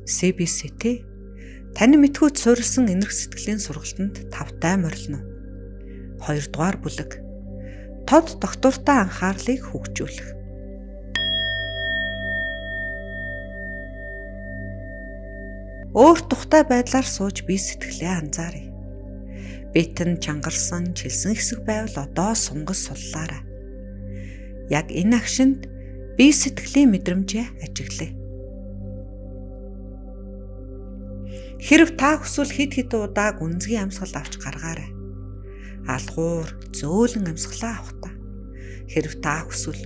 CBCT таны мэдхүйд суурилсан энерги сэтгэлийн сургалтанд тавтай морилно. 2 дугаар бүлэг. Тод доктортой анхаарлыг хөгжүүлэх. Өөр тухтай байдлаар сууж бие сэтгэлээ анзааръя. Битэн чангарсан, чилсэн хэсэг байвал одоо сунгас суллаарай. Яг энэ агшинд бие сэтгэлийн мэдрэмжээ ажиглая. Хэрв та хүсвэл хэд хэдэн удаа гүнзгий амьсгал авч гаргаарай. Алгуур, зөөлөн амьсгалаа авах та. Хэрв та хүсвэл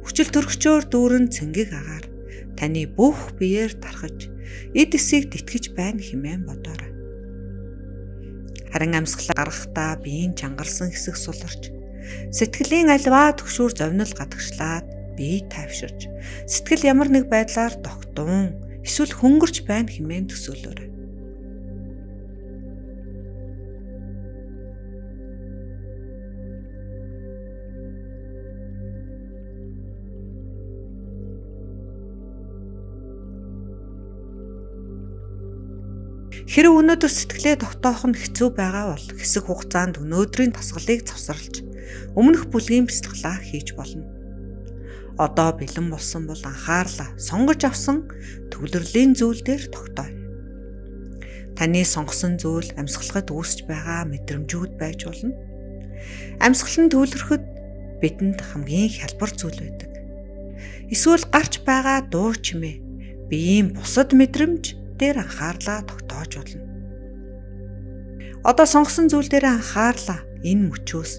хүчил төрөгчөөр дүүрэн цэнгийг агаар таны бүх биеэр тархаж эд эсийг тэтгэж байна хэмээн бодоорой. Харин амьсгалаа гаргахдаа биеийн чангарсан хэсэг суларч, сэтгэлийн альваа төгшүүр зовнил гадагшлаад бие тайвширч, сэтгэл ямар нэг байдлаар тогтун эсвэл хөнгөрч байна хэмээн төсөөлөөрэй. Хэрэв өнөөдөр сэтгэлээ тогтоох нь хэцүү байгаа бол хэсэг хугацаанд өнөөдрийн тасгалыг завсарлаж өмнөх бүлгийн бяцлаглаа хийж болно. Одоо бэлэн болсон бол анхаарлаа сонгож авсан төвлөрлийн зүйл дээр тогтооё. Таны сонгосон зүйл амьсгалахад үүсэж байгаа мэдрэмжүүд байж болно. Амьсгал нь төвлөрөхөд бидэнд хамгийн хялбар зүйл байдаг. Эсвэл гарч байгаа дуу чимээ, биеийн бусад мэдрэмж дээр анхаарлаа тогтоож болно. Одоо сонгосон зүйл дээр анхаарлаа энэ мөчөөс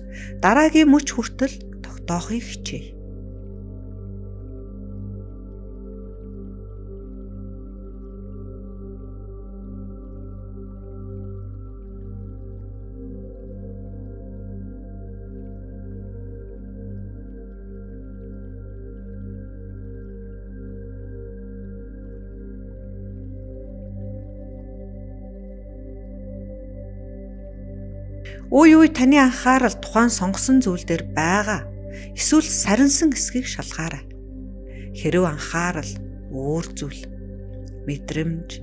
дараагийн мөч хүртэл тогтоохыг хичээе. Үе үе таны анхаарал тухайн сонгосон зүйл дээр байгаа эсвэл сарнсан хэсгийг шалгаарай. Хэрэв анхаарал өөр зүйл, мэдрэмж,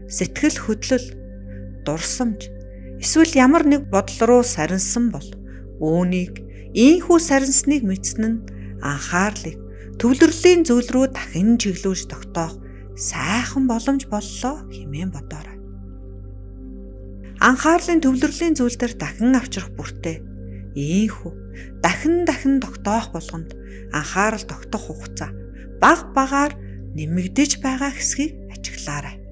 сэтгэл хөдлөл, дурсамж эсвэл ямар нэг бодол руу сарнсан бол үүнийг ийхүү сарнсныг мэдсэн нь анхаарлыг төвлөрлийн зүйл рүү дахин чиглүүлж тогтоох сайхан боломж боллоо хэмээн бодоорой. Анхаарлын төвлөрлийн зүйл дээр дахин авчрах бүртээ ийхүү дахин тогтоох болгонд анхаарал тогтох хугацаа баг багаар нэмэгдэж байгаа хэсгийг ажиглаарай.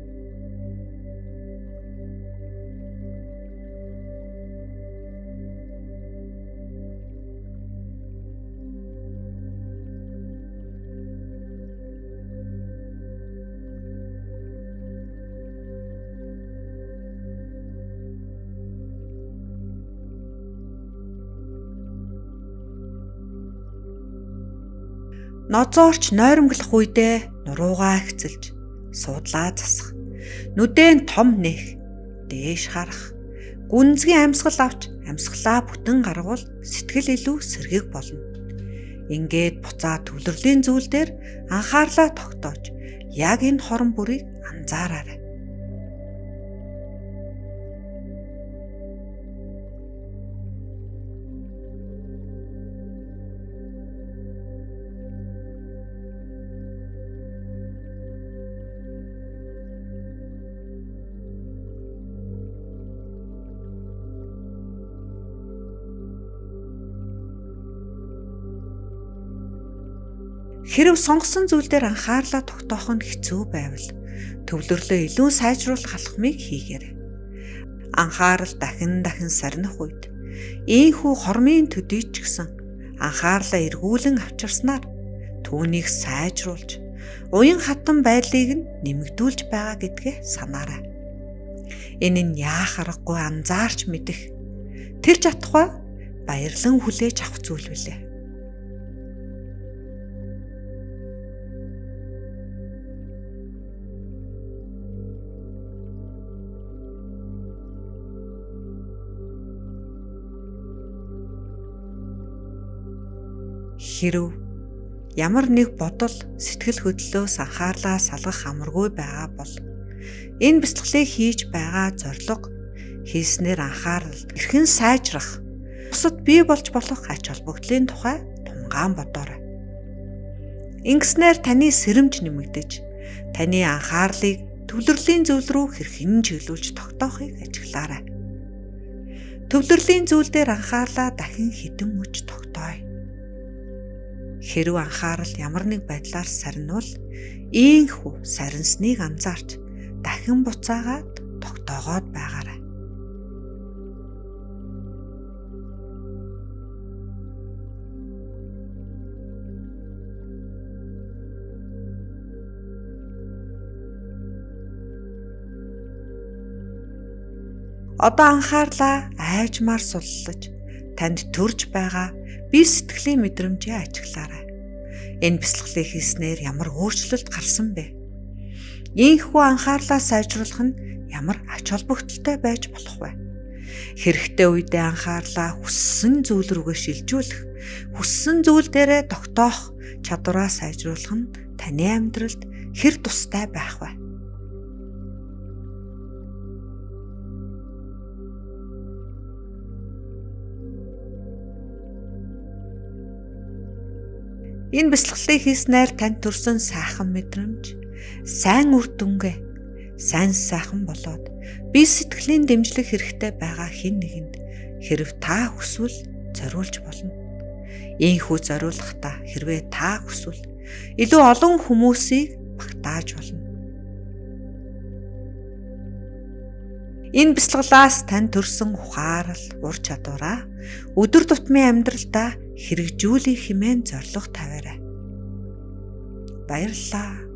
Ноцоорч нойромглох үедээ нуруугаа хэцэлж, суудлаа засах, нүдэн том нээх, дээш харах, гүнзгий амьсгал авч амьсгалаа бүтэн гаргавал сэтгэл илүү сэргэг болно. Ингээд буцаа төвлөрлийн зүйл дээр анхаарлаа тогтоож, яг энэ хорон бүрийг анзаараарай. Хэрэв сонгосон зүйл дээр анхаарлаа тогтоох нь хэцүү байвал төвлөрлөө илүү сайжруулах алхмыг хийгээрэй. Анхаарал дахин сарних үед ийхүү хормын төдий ч гэсэн анхаарлаа эргүүлэн авчирснаар түүнийг сайжруулж, уян хатан байдлыг нь нэмэгдүүлж байгаа гэдгээ санаарай. Энэ нь яах аргагүй анзаарч мэдэх, тэр чадхаа баярлан хүлээж авах зүйл билээ. Хэрэв ямар нэг бодол сэтгэл хөдлөлөөс анхаарлаа салгах амаргүй байгаа бол Энэ бэлтгэлийг хийж байгаа зорилго хийснээр анхаарал эрхэн сайжрах, бусад бий болж болох ач холбогдлын тухай тунгаан бодоорой. Ингэснээр таны сэрэмж нэмэгдэж, таны анхаарлыг төвлөрлийн зүйл рүү хэрхэн чиглүүлж тогтоохыг ажиглаарай. Төвлөрлийн зүйл дээр анхаарлаа дахин хэдэн мөч тогтооё. Хэрв анхаарал ямар нэг байдлаар сарнивал, ийхүү сарнсныг анзаарч дахин буцаагаад тогтоогоод байгаарай. Одоо анхаарлаа айжмаар суллаж, танд төрж байгаа бие сэтгэлийн мэдрэмжээ ажиглаарай. Энэ бэлтгэлийг хийснээр ямар өөрчлөлт гарсан бэ? Ийхүү анхаарлаа сайжруулах нь ямар ач холбогдолтой байж болох вэ? Хэрэгтэй үедээ анхаарлаа хүссэн зүйл рүүгээ шилжүүлэх, хүссэн зүйл дээрээ тогтоох чадвараа сайжруулах нь таны амьдралд хэр тустай байх вэ? Энэ бэлтгэлийг хийснээр танд төрсөн сайхан мэдрэмж, сайн үр дүнгээ, сайн сайхан болоод бие сэтгэлийн дэмжлэг хэрэгтэй байгаа хэн нэгэнд хэрв та хүсвэл зориулж болно. Ийхүү зориулахдаа хэрвээ та хүсвэл илүү олон хүмүүсийг багтааж болно. Энэ бэлтгэлээс танд төрсөн ухаарал, ур чадвараа өдөр тутмын амьдралдаа хэрэгжүүлэх хэмээн зорилго тавиарай. Баярлалаа.